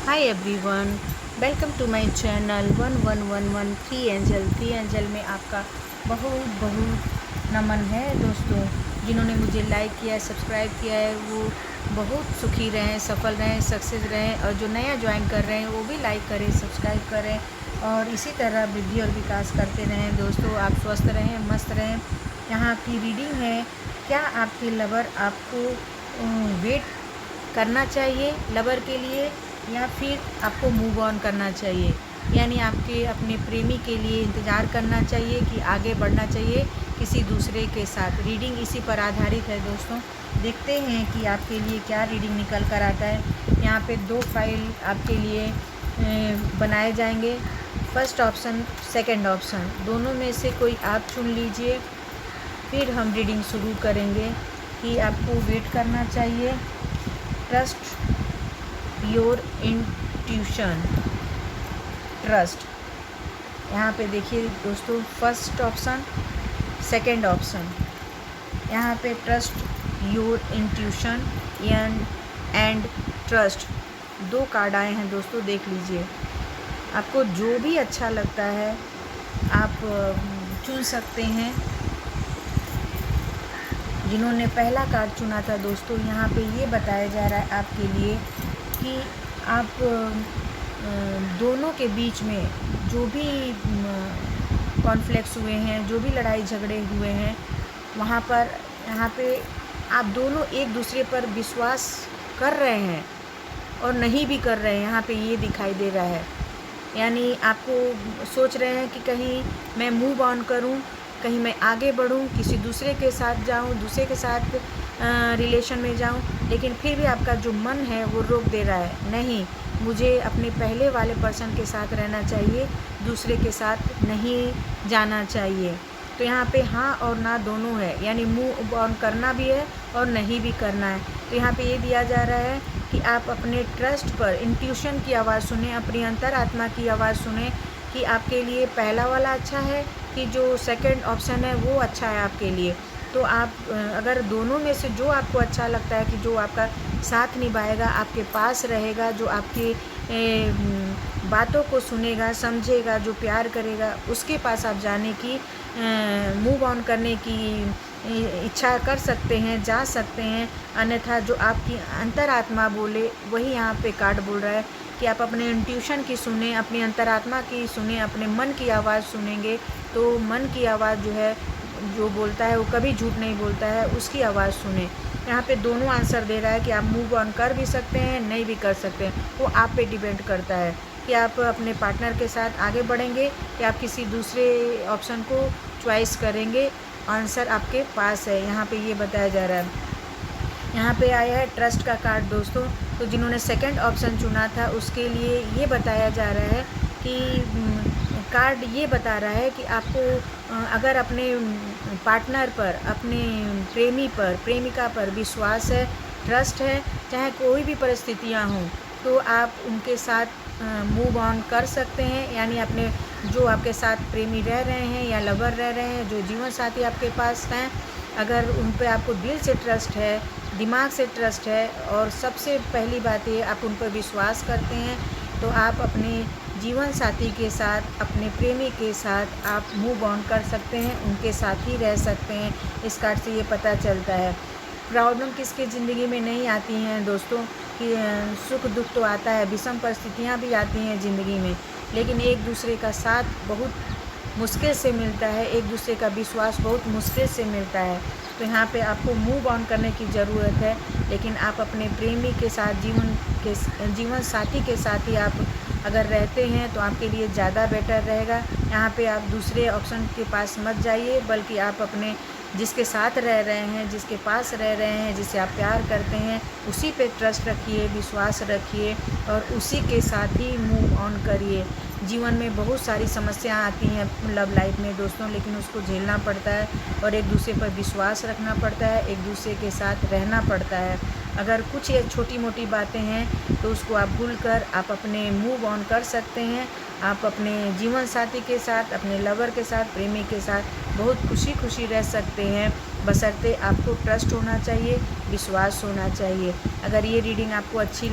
Hi everyone, welcome to my channel 11113 angel में आपका बहुत बहुत नमन है। दोस्तों, जिन्होंने मुझे लाइक किया है, सब्सक्राइब किया है, वो बहुत सुखी रहें, सफल रहें, सक्सेस रहें। और जो नया ज्वाइन कर रहे हैं वो भी लाइक करें, सब्सक्राइब करें और इसी तरह वृद्धि और विकास करते रहें। दोस्तों, आप स्वस्थ रहें, मस्त रहें। यहाँ आपकी रीडिंग है। क्या आपके लवर आपको वेट करना चाहिए लवर के लिए, या फिर आपको मूव ऑन करना चाहिए? यानी आपके अपने प्रेमी के लिए इंतज़ार करना चाहिए कि आगे बढ़ना चाहिए किसी दूसरे के साथ? रीडिंग इसी पर आधारित है दोस्तों। देखते हैं कि आपके लिए क्या रीडिंग निकल कर आता है। यहाँ पे 2 फाइल आपके लिए बनाए जाएंगे। फर्स्ट ऑप्शन, सेकंड ऑप्शन, दोनों में से कोई आप चुन लीजिए। फिर हम रीडिंग शुरू करेंगे कि आपको वेट करना चाहिए, ट्रस्ट योर इंट्यूशन, ट्रस्ट। यहाँ पे देखिए दोस्तों, फर्स्ट ऑप्शन, सेकंड ऑप्शन। यहाँ पे trust your intuition and trust, 2 card आए हैं दोस्तों। देख लीजिए, आपको जो भी अच्छा लगता है आप चुन सकते हैं। जिन्होंने पहला कार्ड चुना था दोस्तों, यहाँ पे ये बताया जा रहा है आपके लिए कि आप दोनों के बीच में जो भी कॉन्फ्लिक्ट्स हुए हैं, जो भी लड़ाई झगड़े हुए हैं, वहाँ पर यहाँ पे आप दोनों एक दूसरे पर विश्वास कर रहे हैं और नहीं भी कर रहे हैं। यहाँ पे ये दिखाई दे रहा है। यानी आपको सोच रहे हैं कि कहीं मैं मूव ऑन करूं, कहीं मैं आगे बढ़ूं, किसी दूसरे के साथ जाऊं, दूसरे के साथ रिलेशन में जाऊं, लेकिन फिर भी आपका जो मन है वो रोक दे रहा है। नहीं, मुझे अपने पहले वाले पर्सन के साथ रहना चाहिए, दूसरे के साथ नहीं जाना चाहिए। तो यहाँ पे हाँ और ना दोनों है, यानी मूव ऑन करना भी है और नहीं भी करना है। तो यहाँ पे ये दिया जा रहा है कि आप अपने ट्रस्ट पर, इंट्यूशन की आवाज़ सुने, अपनी अंतरात्मा की आवाज़ सुने कि आपके लिए पहला वाला अच्छा है कि जो सेकंड ऑप्शन है वो अच्छा है आपके लिए। तो आप अगर दोनों में से जो आपको अच्छा लगता है कि जो आपका साथ निभाएगा, आपके पास रहेगा, जो आपकी बातों को सुनेगा, समझेगा, जो प्यार करेगा, उसके पास आप जाने की, मूव ऑन करने की इच्छा कर सकते हैं, जा सकते हैं। अन्यथा जो आपकी अंतरात्मा बोले वही यहाँ पे कार्ड बोल रहा है कि आप अपने इंट्यूशन की सुने, अपनी अंतरात्मा की सुने, अपने मन की आवाज़ सुनेंगे तो मन की आवाज़ जो है, जो बोलता है वो कभी झूठ नहीं बोलता है, उसकी आवाज़ सुने। यहाँ पे दोनों आंसर दे रहा है कि आप मूव ऑन कर भी सकते हैं, नहीं भी कर सकते हैं। वो आप पे डिपेंड करता है कि आप अपने पार्टनर के साथ आगे बढ़ेंगे या आप किसी दूसरे ऑप्शन को चॉइस करेंगे। आंसर आपके पास है, यहाँ पे ये बताया जा रहा है। यहाँ पे आया है ट्रस्ट का कार्ड दोस्तों। तो जिन्होंने सेकंड ऑप्शन चुना था उसके लिए ये बताया जा रहा है कि कार्ड ये बता रहा है कि आपको अगर अपने पार्टनर पर, अपने प्रेमी पर, प्रेमिका पर विश्वास है, ट्रस्ट है, चाहे कोई भी परिस्थितियाँ हों, तो आप उनके साथ मूव ऑन कर सकते हैं। यानी अपने जो आपके साथ प्रेमी रह रहे हैं या लवर रह रहे हैं, जो जीवन साथी आपके पास हैं, अगर उन पे आपको दिल से ट्रस्ट है, दिमाग से ट्रस्ट है और सबसे पहली बात ये आप उन पर विश्वास करते हैं, तो आप अपने जीवन साथी के साथ, अपने प्रेमी के साथ आप मूव ऑन कर सकते हैं, उनके साथ ही रह सकते हैं। इस कार्ड से ये पता चलता है। प्रॉब्लम किसके ज़िंदगी में नहीं आती हैं दोस्तों कि सुख दुख तो आता है, विषम परिस्थितियाँ भी आती हैं ज़िंदगी में, लेकिन एक दूसरे का साथ बहुत मुश्किल से मिलता है, एक दूसरे का विश्वास बहुत मुश्किल से मिलता है। तो यहाँ पे आपको मूव ऑन करने की ज़रूरत है, लेकिन आप अपने प्रेमी के साथ, जीवन साथी के साथ ही आप अगर रहते हैं तो आपके लिए ज़्यादा बेटर रहेगा। यहाँ पे आप दूसरे ऑप्शन के पास मत जाइए, बल्कि आप अपने जिसके साथ रह रहे हैं, जिसके पास रह रहे हैं, जिसे आप प्यार करते हैं, उसी पे ट्रस्ट रखिए, विश्वास रखिए और उसी के साथ ही मूव ऑन करिए। जीवन में बहुत सारी समस्या आती हैं लव लाइफ में दोस्तों, लेकिन उसको झेलना पड़ता है और एक दूसरे पर विश्वास रखना पड़ता है, एक दूसरे के साथ रहना पड़ता है। अगर कुछ ये छोटी मोटी बातें हैं तो उसको आप भूलकर आप अपने मूव ऑन कर सकते हैं। आप अपने जीवन साथी के साथ, अपने लवर के साथ, प्रेमी के साथ बहुत खुशी खुशी रह सकते हैं, बशर्ते आपको ट्रस्ट होना चाहिए, विश्वास होना चाहिए। अगर ये रीडिंग आपको अच्छी